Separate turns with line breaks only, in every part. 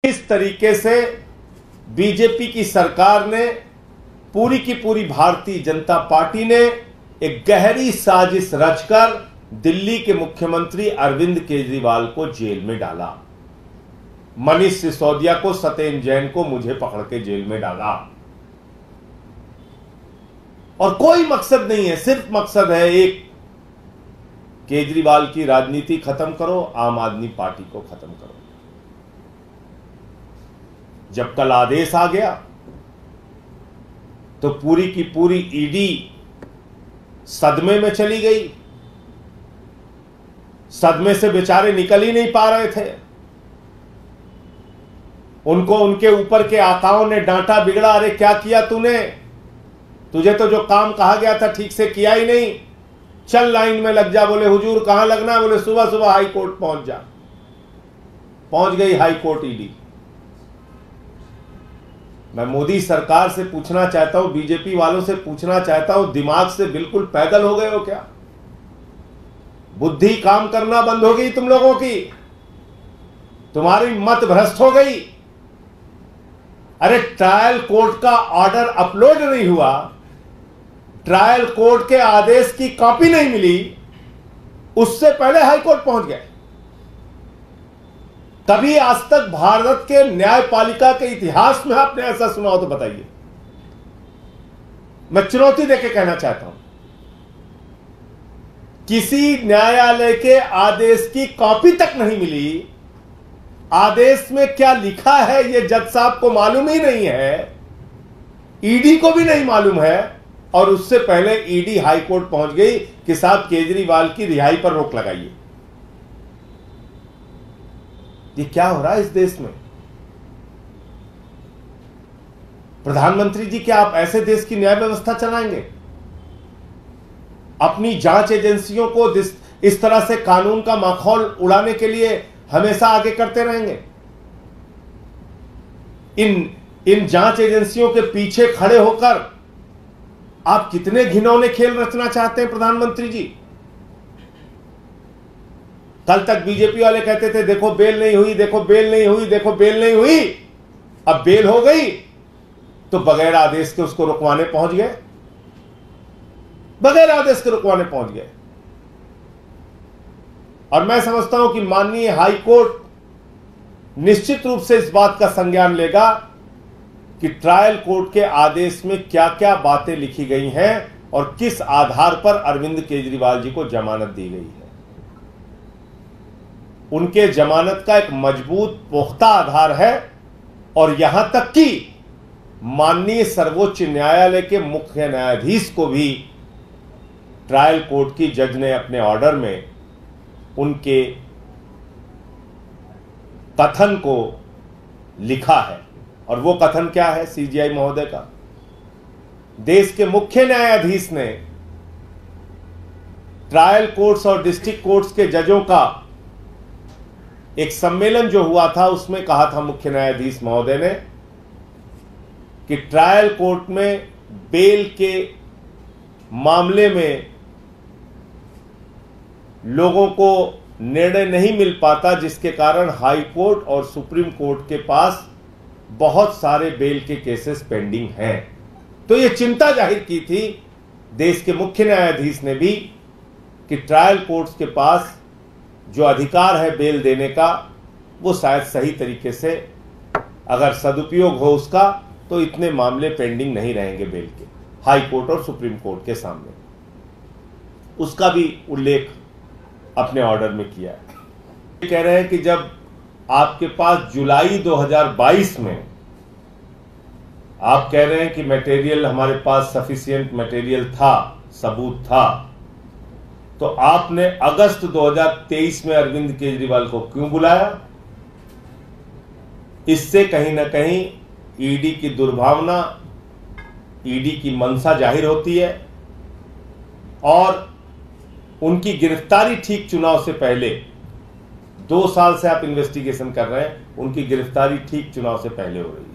इस तरीके से बीजेपी की सरकार ने, पूरी की पूरी भारतीय जनता पार्टी ने एक गहरी साजिश रचकर दिल्ली के मुख्यमंत्री अरविंद केजरीवाल को जेल में डाला। मनीष सिसोदिया को, सत्येंद्र जैन को, मुझे पकड़ के जेल में डाला। और कोई मकसद नहीं है, सिर्फ मकसद है एक, केजरीवाल की राजनीति खत्म करो, आम आदमी पार्टी को खत्म करो। जब कल आदेश आ गया तो पूरी की पूरी ईडी सदमे में चली गई। सदमे से बेचारे निकल ही नहीं पा रहे थे। उनको उनके ऊपर के आकाओं ने डांटा, बिगड़ा, अरे क्या किया तूने, तुझे तो जो काम कहा गया था ठीक से किया ही नहीं, चल लाइन में लग जा। बोले हुजूर कहां लगना, बोले सुबह सुबह हाई कोर्ट पहुंच जा। पहुंच गई हाई कोर्ट ईडी। मैं मोदी सरकार से पूछना चाहता हूं, बीजेपी वालों से पूछना चाहता हूं, दिमाग से बिल्कुल पैदल हो गए हो क्या? बुद्धि काम करना बंद हो गई तुम लोगों की? तुम्हारी मत भ्रष्ट हो गई? अरे ट्रायल कोर्ट का ऑर्डर अपलोड नहीं हुआ, ट्रायल कोर्ट के आदेश की कॉपी नहीं मिली, उससे पहले हाई कोर्ट पहुंच गए। कभी आज तक भारत के न्यायपालिका के इतिहास में आपने ऐसा सुना हो तो बताइए। मैं चुनौती देके कहना चाहता हूं, किसी न्यायालय के आदेश की कॉपी तक नहीं मिली। आदेश में क्या लिखा है यह जज साहब को मालूम ही नहीं है, ईडी को भी नहीं मालूम है, और उससे पहले ईडी हाई कोर्ट पहुंच गई कि साहब केजरीवाल की रिहाई पर रोक लगाइए। ये क्या हो रहा है इस देश में? प्रधानमंत्री जी, क्या आप ऐसे देश की न्याय व्यवस्था चलाएंगे? अपनी जांच एजेंसियों को इस तरह से कानून का माखौल उड़ाने के लिए हमेशा आगे करते रहेंगे? इन जांच एजेंसियों के पीछे खड़े होकर आप कितने घिनौने खेल रचना चाहते हैं प्रधानमंत्री जी? कल तक बीजेपी वाले कहते थे देखो बेल नहीं हुई, देखो बेल नहीं हुई, देखो बेल नहीं हुई। अब बेल हो गई तो बगैर आदेश के उसको रुकवाने पहुंच गए, बगैर आदेश के रुकवाने पहुंच गए। और मैं समझता हूं कि माननीय हाई कोर्ट निश्चित रूप से इस बात का संज्ञान लेगा कि ट्रायल कोर्ट के आदेश में क्या क्या बातें लिखी गई हैं और किस आधार पर अरविंद केजरीवाल जी को जमानत दी गई है। उनके जमानत का एक मजबूत पुख्ता आधार है, और यहां तक कि माननीय सर्वोच्च न्यायालय के मुख्य न्यायाधीश को भी ट्रायल कोर्ट की जज ने अपने ऑर्डर में उनके कथन को लिखा है। और वो कथन क्या है सीजीआई महोदय का? देश के मुख्य न्यायाधीश ने ट्रायल कोर्ट्स और डिस्ट्रिक्ट कोर्ट्स के जजों का एक सम्मेलन जो हुआ था उसमें कहा था मुख्य न्यायाधीश महोदय ने कि ट्रायल कोर्ट में बेल के मामले में लोगों को निर्णय नहीं मिल पाता, जिसके कारण हाई कोर्ट और सुप्रीम कोर्ट के पास बहुत सारे बेल के केसेस पेंडिंग हैं। तो यह चिंता जाहिर की थी देश के मुख्य न्यायाधीश ने भी कि ट्रायल कोर्ट्स के पास जो अधिकार है बेल देने का, वो शायद सही तरीके से अगर सदुपयोग हो उसका, तो इतने मामले पेंडिंग नहीं रहेंगे बेल के हाई कोर्ट और सुप्रीम कोर्ट के सामने। उसका भी उल्लेख अपने ऑर्डर में किया है। कह रहे हैं कि जब आपके पास जुलाई 2022 में आप कह रहे हैं कि मटेरियल हमारे पास सफिशिएंट मटेरियल था, सबूत था, तो आपने अगस्त 2023 में अरविंद केजरीवाल को क्यों बुलाया? इससे कहीं ना कहीं ईडी की दुर्भावना, ईडी की मंशा जाहिर होती है, और उनकी गिरफ्तारी ठीक चुनाव से पहले, 2 साल से आप इन्वेस्टिगेशन कर रहे हैं, उनकी गिरफ्तारी ठीक चुनाव से पहले हो रही है।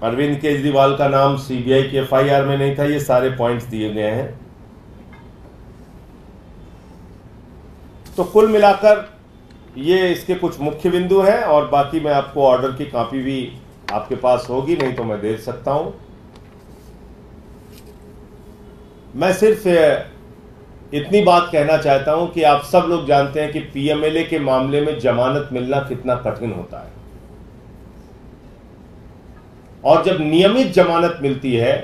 अरविंद केजरीवाल का नाम सीबीआई की एफआईआर में नहीं था, ये सारे पॉइंट्स दिए गए हैं। तो कुल मिलाकर ये इसके कुछ मुख्य बिंदु हैं, और बाकी मैं आपको ऑर्डर की कॉपी भी आपके पास होगी, नहीं तो मैं दे सकता हूं। मैं सिर्फ इतनी बात कहना चाहता हूं कि आप सब लोग जानते हैं कि पीएमएलए के मामले में जमानत मिलना कितना कठिन होता है, और जब नियमित जमानत मिलती है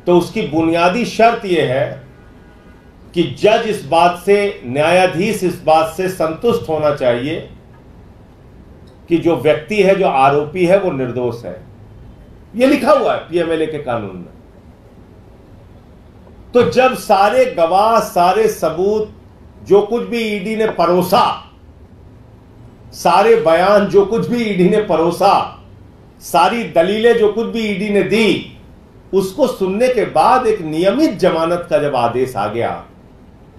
तो उसकी बुनियादी शर्त यह है कि जज इस बात से, न्यायाधीश इस बात से संतुष्ट होना चाहिए कि जो व्यक्ति है, जो आरोपी है, वो निर्दोष है। यह लिखा हुआ है पीएमएलए के कानून में। तो जब सारे गवाह, सारे सबूत, जो कुछ भी ईडी ने परोसा, सारे बयान जो कुछ भी ईडी ने परोसा, सारी दलीलें जो कुछ भी ईडी ने दी, उसको सुनने के बाद एक नियमित जमानत का जब आदेश आ गया,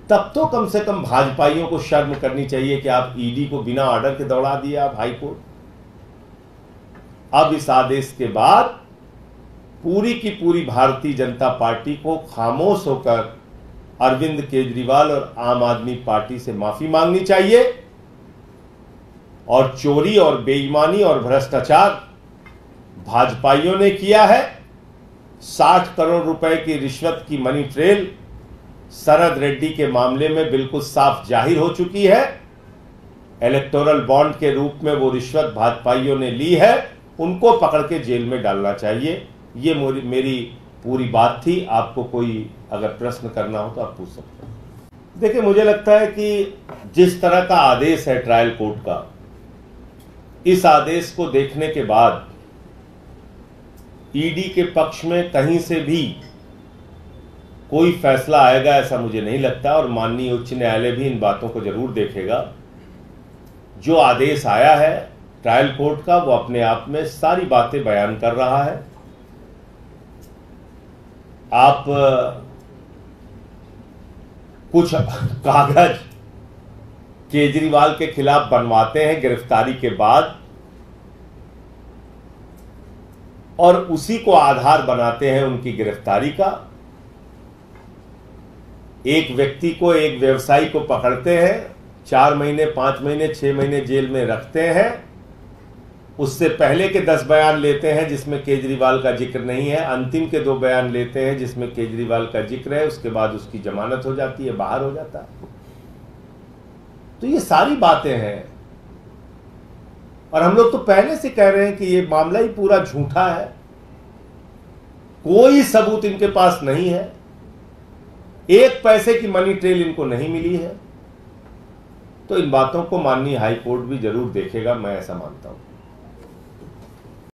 तब तो कम से कम भाजपाइयों को शर्म करनी चाहिए कि आप ईडी को बिना ऑर्डर के दौड़ा दिया आप हाई कोर्ट। अब इस आदेश के बाद पूरी की पूरी भारतीय जनता पार्टी को खामोश होकर अरविंद केजरीवाल और आम आदमी पार्टी से माफी मांगनी चाहिए, और चोरी और बेईमानी और भ्रष्टाचार भाजपाइयों ने किया है। 60 करोड़ रुपए की रिश्वत की मनी ट्रेल शरद रेड्डी के मामले में बिल्कुल साफ जाहिर हो चुकी है। इलेक्टोरल बॉन्ड के रूप में वो रिश्वत भाजपाइयों ने ली है, उनको पकड़ के जेल में डालना चाहिए। ये मेरी पूरी बात थी। आपको कोई अगर प्रश्न करना हो तो आप पूछ सकते हैं। देखिए, मुझे लगता है कि जिस तरह का आदेश है ट्रायल कोर्ट का, इस आदेश को देखने के बाद ईडी के पक्ष में कहीं से भी कोई फैसला आएगा ऐसा मुझे नहीं लगता, और माननीय उच्च न्यायालय भी इन बातों को जरूर देखेगा। जो आदेश आया है ट्रायल कोर्ट का, वो अपने आप में सारी बातें बयान कर रहा है। आप कुछ कागज केजरीवाल के खिलाफ बनवाते हैं गिरफ्तारी के बाद, और उसी को आधार बनाते हैं उनकी गिरफ्तारी का। एक व्यक्ति को, एक व्यवसायी को पकड़ते हैं, 4 महीने, 5 महीने, 6 महीने जेल में रखते हैं। उससे पहले के 10 बयान लेते हैं जिसमें केजरीवाल का जिक्र नहीं है, अंतिम के 2 बयान लेते हैं जिसमें केजरीवाल का जिक्र है, उसके बाद उसकी जमानत हो जाती है, बाहर हो जाता है। तो ये सारी बातें हैं, और हम लोग तो पहले से कह रहे हैं कि ये मामला ही पूरा झूठा है, कोई सबूत इनके पास नहीं है, 1 पैसे की मनी ट्रेल इनको नहीं मिली है। तो इन बातों को माननीय हाई कोर्ट भी जरूर देखेगा, मैं ऐसा मानता हूं।